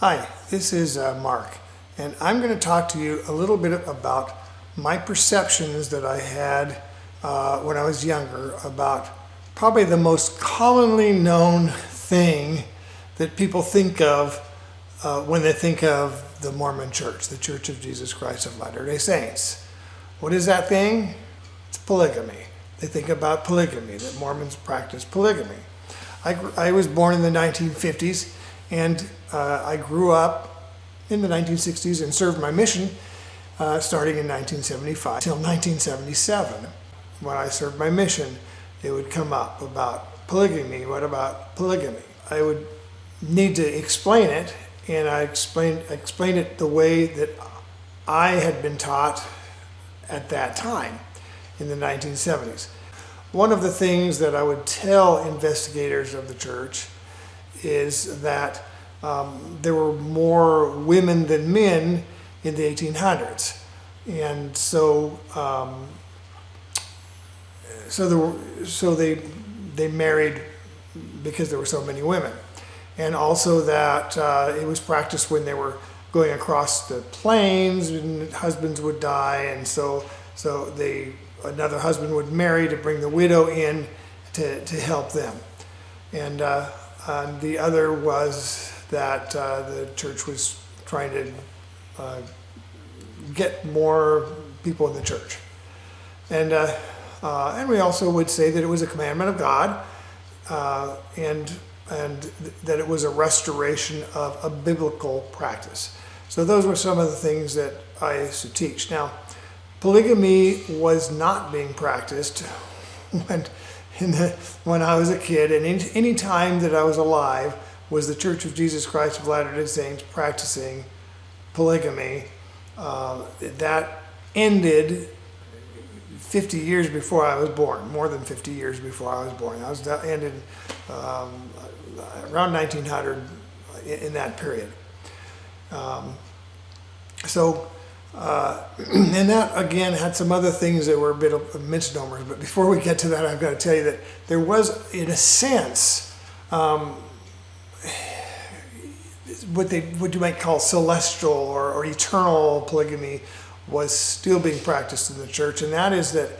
Hi, this is Mark, and I'm going to talk to you a little bit about my perceptions that I had when I was younger about probably the most commonly known thing that people think of when they think of the Mormon Church, the Church of Jesus Christ of Latter-day Saints. What is that thing? It's polygamy. They think about polygamy, that Mormons practice polygamy. I was born in the 1950s, and I grew up in the 1960s and served my mission starting in 1975 till 1977. When I served my mission, it would come up about polygamy. What about polygamy? I would need to explain it, and I explained it the way that I had been taught at that time in the 1970s. One of the things that I would tell investigators of the church is that there were more women than men in the 1800s, and so they married because there were so many women, and also that it was practiced when they were going across the plains and husbands would die, and so another husband would marry to bring the widow in to help them. And the other was that the church was trying to get more people in the church. And we also would say that it was a commandment of God, and that it was a restoration of a biblical practice. So those were some of the things that I used to teach. Now, polygamy was not being practiced when I was a kid, and any time that I was alive was the Church of Jesus Christ of Latter-day Saints practicing polygamy. That ended 50 years before I was born, more than 50 years before I was born. That ended around 1900 in that period. And that again had some other things that were a bit of misnomers, but before we get to that, I've got to tell you that there was, in a sense, what you might call celestial or eternal polygamy was still being practiced in the church, and that is that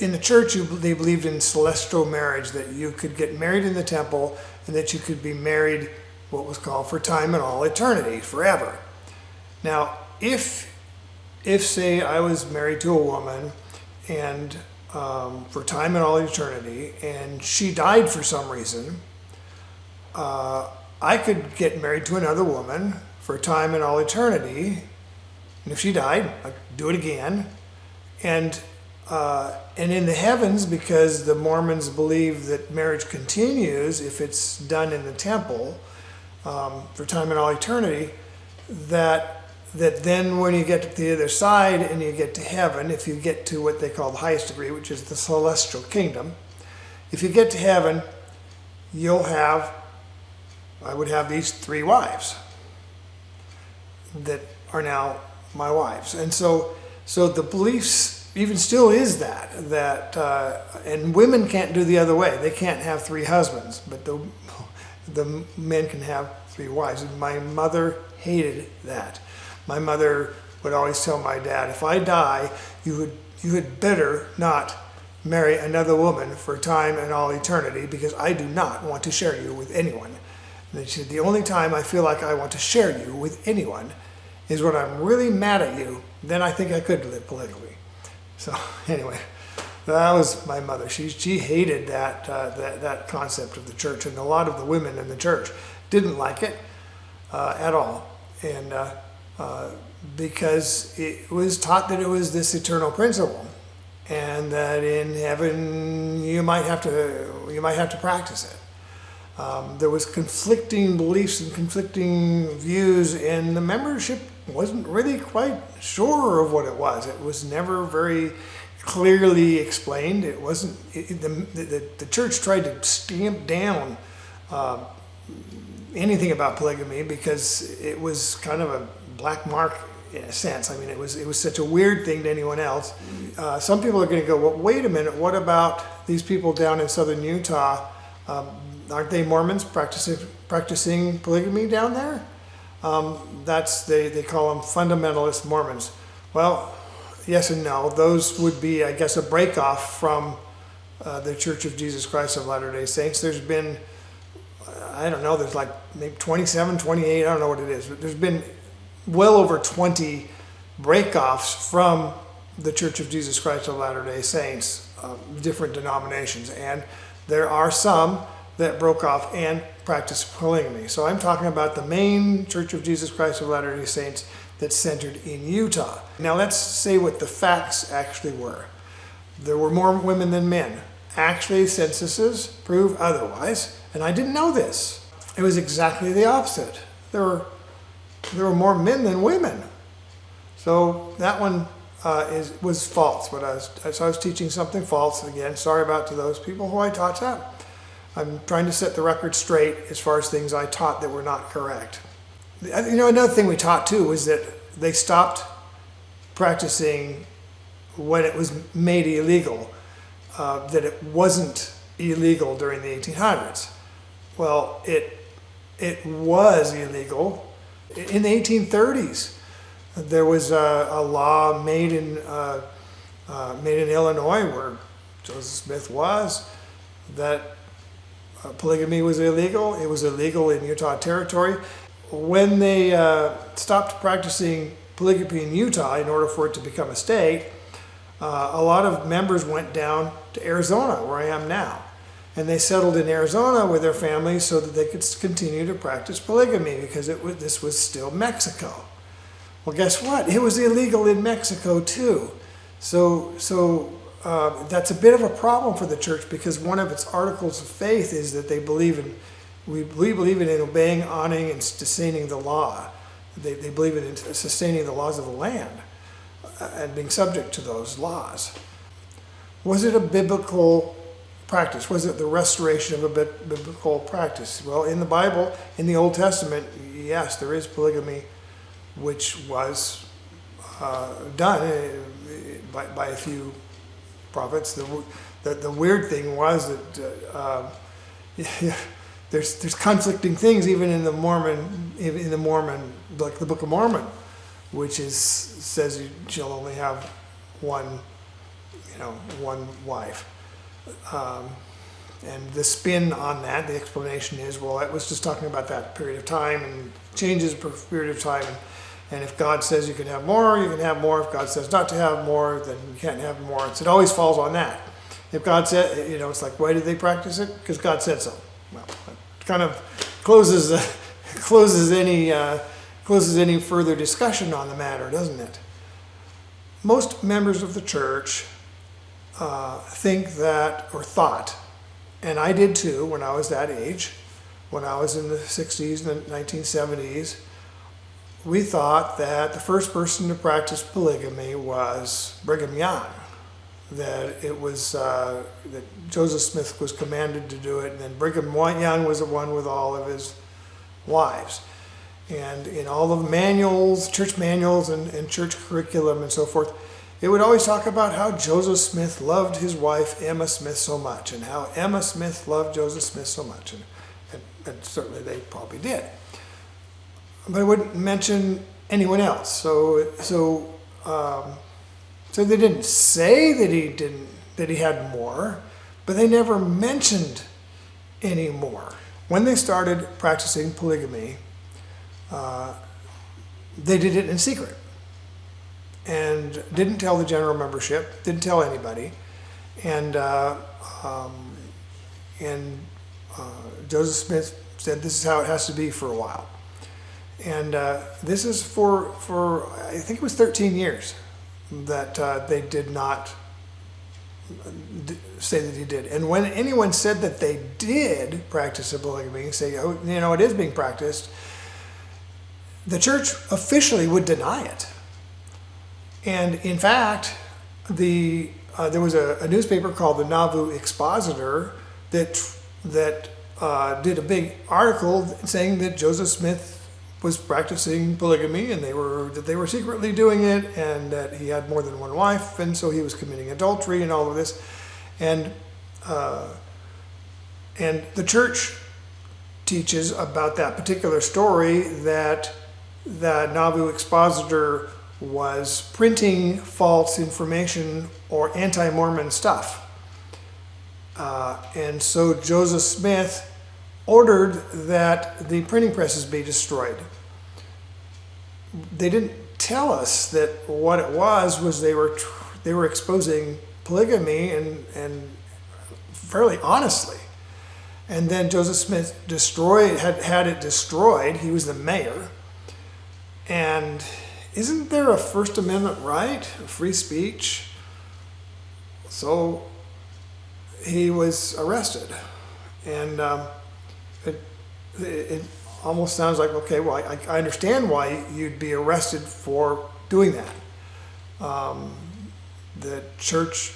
in the church they believed in celestial marriage, that you could get married in the temple and that you could be married what was called for time and all eternity, forever. Now, if say I was married to a woman and for time and all eternity, and she died for some reason, I could get married to another woman for time and all eternity, and if she died, I'd do it again. And in the heavens, because the Mormons believe that marriage continues if it's done in the temple for time and all eternity, that then when you get to the other side and you get to heaven, if you get to what they call the highest degree, which is the celestial kingdom, if you get to heaven, I would have these 3 wives that are now my wives. And so the beliefs even still is that and women can't do the other way. They can't have 3 husbands, but the men can have 3 wives. And my mother hated that. My mother would always tell my dad, if I die, you had better not marry another woman for time and all eternity, because I do not want to share you with anyone. And she said, the only time I feel like I want to share you with anyone is when I'm really mad at you. Then I think I could live politically. So anyway, that was my mother. She hated that concept of the church, and a lot of the women in the church didn't like it at all. And because it was taught that it was this eternal principle, and that in heaven you might have to practice it. There was conflicting beliefs and conflicting views, and the membership wasn't really quite sure of what it was. It was never very clearly explained. It wasn't. The church tried to stamp down anything about polygamy because it was kind of a black mark in a sense. I mean, it was such a weird thing to anyone else. Some people are going to go, well, wait a minute, what about these people down in southern Utah Aren't they Mormons practicing polygamy down there? They call them fundamentalist Mormons. Well, yes and no. Those would be, I guess, a break-off from the Church of Jesus Christ of Latter-day Saints. There's been, I don't know, there's like maybe 27, 28, I don't know what it is, but there's been well over 20 break-offs from the Church of Jesus Christ of Latter-day Saints, different denominations. And there are some that broke off and practiced polygamy. So I'm talking about the main Church of Jesus Christ of Latter-day Saints that's centered in Utah. Now let's say what the facts actually were. There were more women than men. Actually, censuses prove otherwise, and I didn't know this. It was exactly the opposite. There were more men than women. So that one was false. So I was teaching something false. Again, sorry about to those people who I taught that. I'm trying to set the record straight as far as things I taught that were not correct. Another thing we taught too was that they stopped practicing when it was made illegal, that it wasn't illegal during the 1800s. Well, it was illegal in the 1830s. There was a law made in Illinois, where Joseph Smith was, that polygamy was illegal. It was illegal in Utah Territory. When they stopped practicing polygamy in Utah in order for it to become a state, a lot of members went down to Arizona, where I am now. And they settled in Arizona with their families so that they could continue to practice polygamy, because this was still Mexico. Well, guess what? It was illegal in Mexico too. So that's a bit of a problem for the church, because one of its articles of faith is that we believe in obeying, honoring, and sustaining the law. They believe in sustaining the laws of the land and being subject to those laws. Was it a biblical practice? Was it the restoration of a biblical practice? Well, in the Bible, in the Old Testament, yes, there is polygamy, which was done by a few prophets. The weird thing was that there's conflicting things even in the Mormon, like the Book of Mormon, which says you shall only have one wife. And the spin on that, the explanation is, well, it was just talking about that period of time and changes per period of time. And if God says you can have more, you can have more. If God says not to have more, then you can't have more. It always falls on that. If God said, it's like, why did they practice it? Because God said so. Well, it kind of closes any further discussion on the matter, doesn't it? Most members of the church think that, or thought, and I did too when I was that age, when I was in the 60s and the 1970s, we thought that the first person to practice polygamy was Brigham Young, that it was that Joseph Smith was commanded to do it, and then Brigham Young was the one with all of his wives. And in all of the manuals, church manuals and church curriculum and so forth, it would always talk about how Joseph Smith loved his wife Emma Smith so much, and how Emma Smith loved Joseph Smith so much, and certainly they probably did. But it wouldn't mention anyone else. So they didn't say that he had more, but they never mentioned any more. When they started practicing polygamy, they did it in secret and didn't tell the general membership, didn't tell anybody, and Joseph Smith said this is how it has to be for a while. And this is for I think it was 13 years that they did not say that he did. And when anyone said that they did practice a polygamy, say, oh, it is being practiced, the church officially would deny it. And in fact, there was a newspaper called the Nauvoo Expositor that did a big article saying that Joseph Smith was practicing polygamy, and that they were secretly doing it, and that he had more than one wife, and so he was committing adultery and all of this. And the church teaches about that particular story that the Nauvoo Expositor was printing false information or anti-Mormon stuff. And so Joseph Smith ordered that the printing presses be destroyed. They didn't tell us that what it was they were exposing polygamy and fairly honestly. And then Joseph Smith had it destroyed. He was the mayor. And isn't there a First Amendment right, free speech? So he was arrested. And it almost sounds like, okay, well, I understand why you'd be arrested for doing that. The church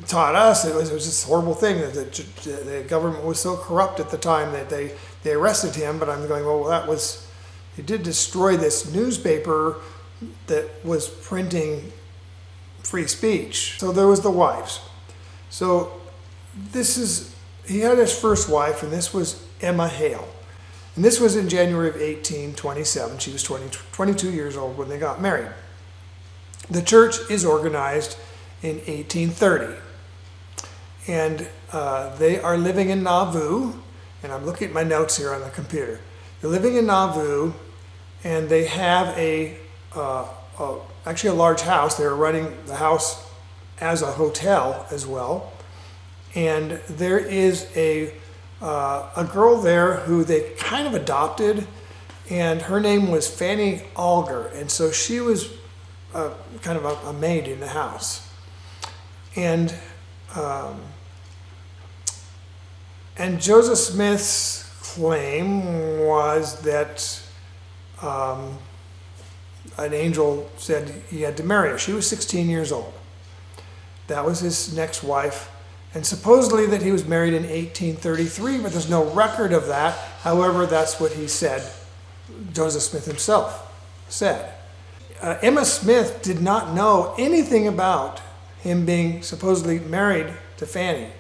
taught us it was this horrible thing that the government was so corrupt at the time that they arrested him. But I'm going, well, he did destroy this newspaper that was printing free speech. So there was the wives. So he had his first wife, and this was Emma Hale. And this was in January of 1827. She was 22 years old when they got married. The church is organized in 1830. And they are living in Nauvoo. And I'm looking at my notes here on the computer. They're living in Nauvoo, and they have actually a large house. They're running the house as a hotel as well. And there is a girl there who they kind of adopted, and her name was Fanny Alger. And so she was kind of a maid in the house. And Joseph Smith's claim was that an angel said he had to marry her. She was 16 years old. That was his next wife. And supposedly that he was married in 1833, but there's no record of that. However, that's what he said, Joseph Smith himself said. Emma Smith did not know anything about him being supposedly married to Fanny.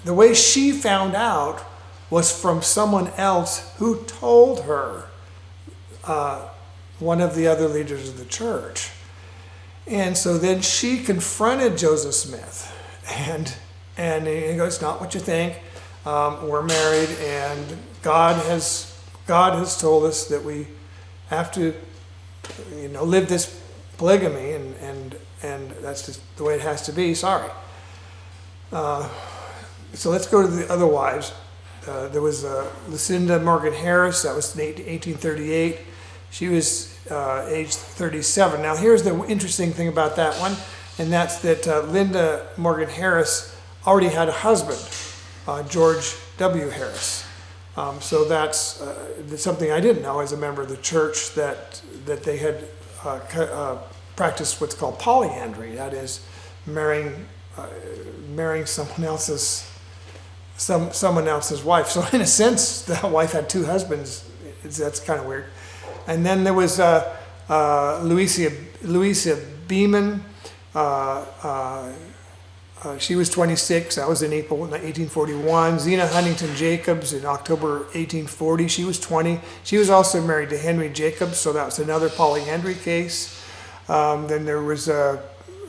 The way she found out was from someone else who told her, one of the other leaders of the church. And so then she confronted Joseph Smith, and he goes, "It's not what you think. We're married, and God has told us that we have to, live this polygamy, and that's just the way it has to be. Sorry." So let's go to the other wives. There was Lucinda Morgan Harris. That was in 1838. She was age 37. Now here's the interesting thing about that one, and that's that Linda Morgan Harris already had a husband, George W. Harris. So that's something I didn't know as a member of the church, that they had practiced what's called polyandry. That is, marrying someone else's wife. So in a sense, that wife had two husbands. That's kind of weird. And then there was Louisa Beeman. She was 26. That was in April 1841. Zena Huntington Jacobs in October 1840. She was 20. She was also married to Henry Jacobs, so that was another polyandry case. Then there was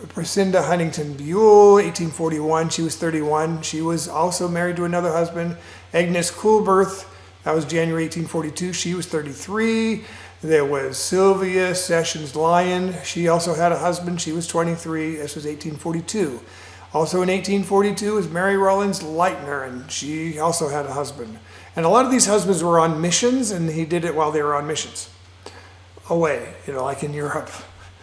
Priscinda Huntington Buell, 1841. She was 31. She was also married to another husband. Agnes Coolberth, that was January 1842. She was 33. There was Sylvia Sessions Lyon. She also had a husband. She was 23. This was 1842. Also in 1842 was Mary Rollins Leitner, and she also had a husband. And a lot of these husbands were on missions, and he did it while they were on missions. Away, like in Europe.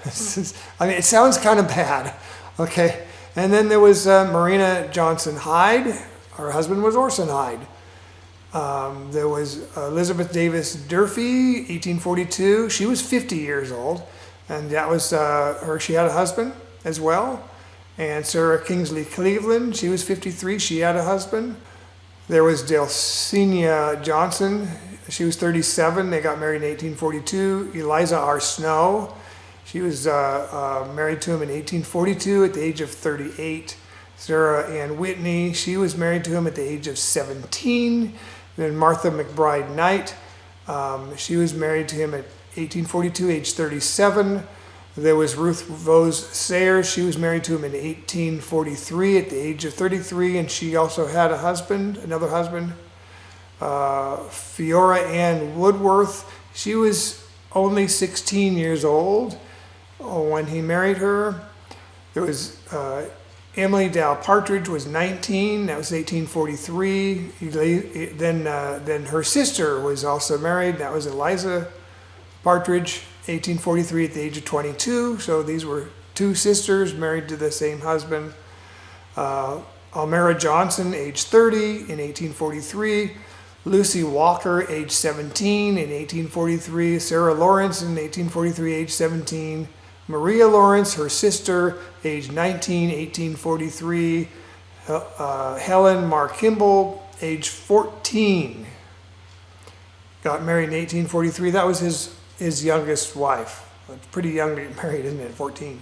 I mean, it sounds kind of bad, okay? And then there was Marina Johnson Hyde. Her husband was Orson Hyde. There was Elizabeth Davis Durfee, 1842. She was 50 years old, and that was her. She had a husband as well. And Sarah Kingsley Cleveland, she was 53. She had a husband. There was Delcinia Johnson. She was 37. They got married in 1842. Eliza R. Snow. She was married to him in 1842 at the age of 38. Sarah Ann Whitney, she was married to him at the age of 17. Then Martha McBride Knight, she was married to him at 1842, age 37. There was Ruth Vose Sayers. She was married to him in 1843 at the age of 33, and she also had a husband, another husband. Fiora Ann Woodworth, she was only 16 years old when he married her. There was Emily Dow Partridge was 19. That was 1843. Then her sister was also married. That was Eliza Partridge, 1843 at the age of 22. So these were two sisters married to the same husband. Almira Johnson, age 30 in 1843. Lucy Walker, age 17 in 1843. Sarah Lawrence in 1843, age 17. Maria Lawrence, her sister, age 19, 1843. Helen Mar Kimball, age 14. Got married in 1843. That was his youngest wife. It's pretty young to get married, isn't it? 14.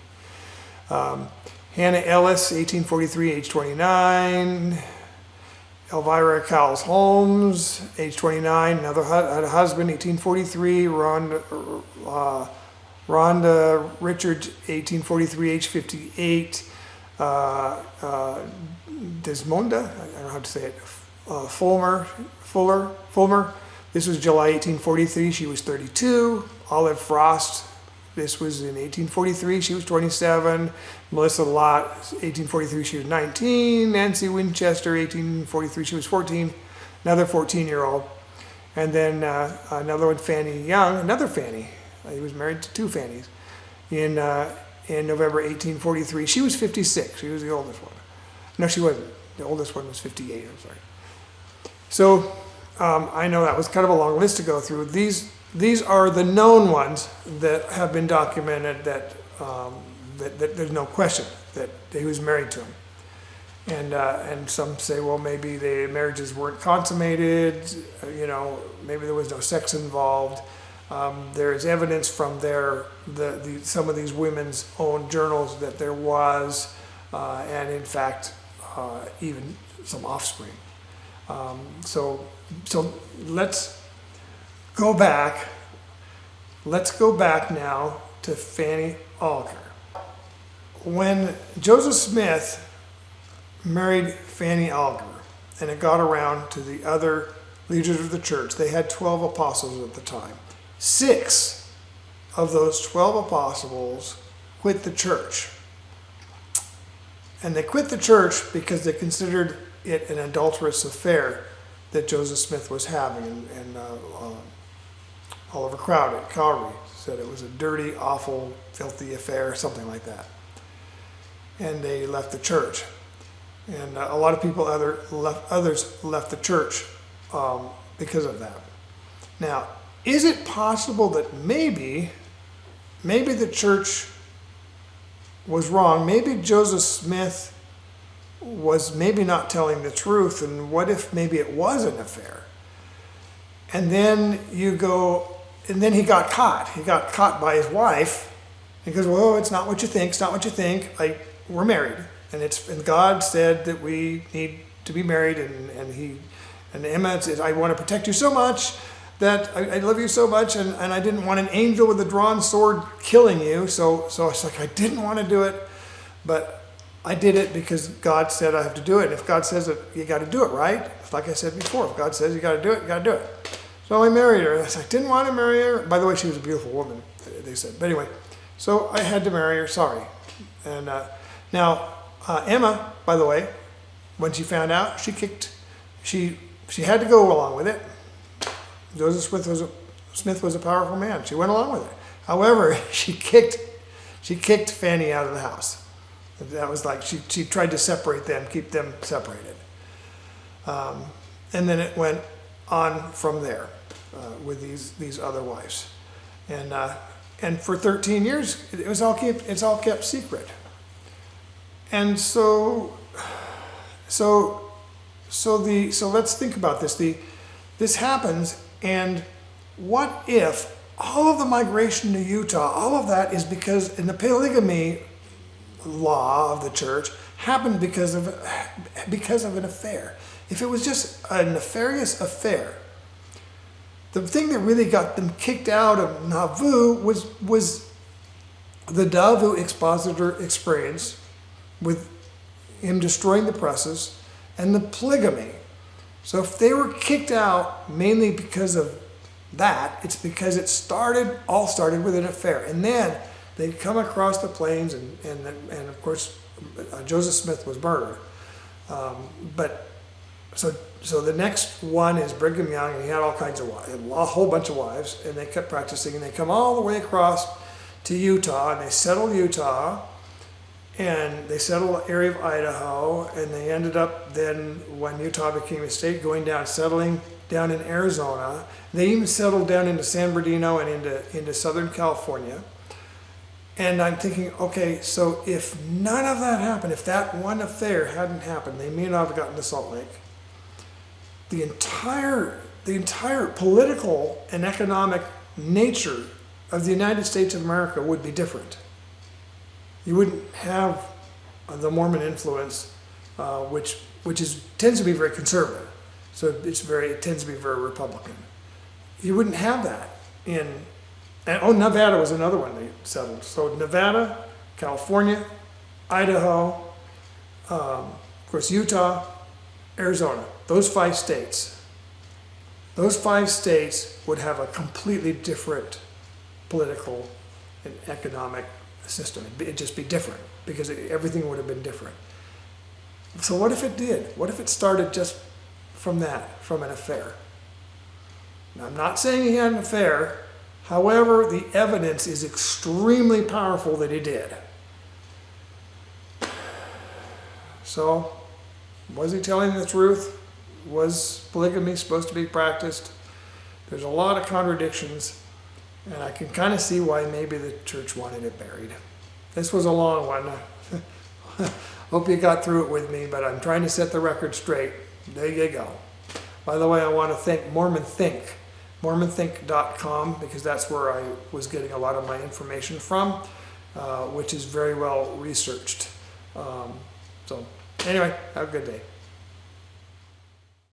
Hannah Ellis, 1843, age 29. Elvira Cowles Holmes, age 29, another had a husband, 1843. Rhonda Richards, 1843, age 58. Desmonda, I don't know how to say it. Fulmer. This was July 1843. She was 32. Olive Frost. This was in 1843. She was 27. Melissa Lott, 1843. She was 19. Nancy Winchester, 1843. She was 14. Another 14-year-old. And then another one, Fanny Young. Another Fanny. He was married to two Fannies. In November 1843. She was 56. She was the oldest one. No, she wasn't. The oldest one was 58. I'm sorry. So I know that was kind of a long list to go through. These are the known ones that have been documented that there's no question that he was married to him. And some say, well, maybe the marriages weren't consummated, maybe there was no sex involved. There is evidence from some of these women's own journals that there was, and in fact, even some offspring. So let's go back. Let's go back now to Fanny Alger. When Joseph Smith married Fanny Alger, and it got around to the other leaders of the church, they had 12 apostles at the time. 6 of those 12 apostles quit the church. And they quit the church because they considered it an adulterous affair that Joseph Smith was having. And Oliver Crowd at Calvary said it was a dirty, awful, filthy affair, something like that. And they left the church. And a lot of people, others left the church because of that. Now, is it possible that maybe the church was wrong? Maybe Joseph Smith was maybe not telling the truth, and what if maybe it was an affair? And then and then he got caught. He got caught by his wife. He goes, well, it's not what you think. It's not what you think. We're married, and God said that we need to be married. And Emma says, I want to protect you so much that I love you so much, and I didn't want an angel with a drawn sword killing you. So it's like I didn't want to do it, but I did it because God said I have to do it. And if God says it, you got to do it, right? Like I said before, if God says you got to do it, you got to do it. So I married her. I didn't want to marry her. By the way, she was a beautiful woman, they said. But anyway, so I had to marry her. Sorry. And now Emma, by the way, when she found out, she had to go along with it. Joseph Smith was a powerful man. She went along with it. However, she kicked Fanny out of the house. That was like she tried to separate them, keep them separated. And then it went on from there with these other wives, and for 13 years it's all kept secret. And so let's think about this. This happens, and what if all of the migration to Utah, all of that is because in the polygamy law of the church happened because of an affair. if it was just a nefarious affair, the thing that really got them kicked out of Nauvoo was the Nauvoo Expositor experience with him destroying the presses and the polygamy. So if they were kicked out mainly because of that, it's because it all started with an affair. And then they'd come across the plains and of course Joseph Smith was murdered. So the next one is Brigham Young, and he had all kinds of wives, a whole bunch of wives, and they kept practicing, and they come all the way across to Utah, and they settled Utah, and they settled the area of Idaho, and they ended up then, when Utah became a state, settling down in Arizona. They even settled down into San Bernardino and into Southern California. And I'm thinking, okay, so if none of that happened, if that one affair hadn't happened, they may not have gotten to Salt Lake. The entire political and economic nature of the United States of America would be different. You wouldn't have the Mormon influence, which tends to be very conservative. So it tends to be very Republican. You wouldn't have that Nevada was another one they settled. So Nevada, California, Idaho, of course Utah, Arizona, those 5 states. Those 5 states would have a completely different political and economic system. It'd just be different because everything would have been different. So what if it did? What if it started just from an affair? Now, I'm not saying he had an affair. However, the evidence is extremely powerful that he did. So, was he telling the truth? Was polygamy supposed to be practiced? There's a lot of contradictions, and I can kind of see why maybe the church wanted it buried. This was a long one. Hope you got through it with me, but I'm trying to set the record straight. There you go. By the way, I want to thank Mormon Think, MormonThink.com, because that's where I was getting a lot of my information from, which is very well researched. So anyway, have a good day.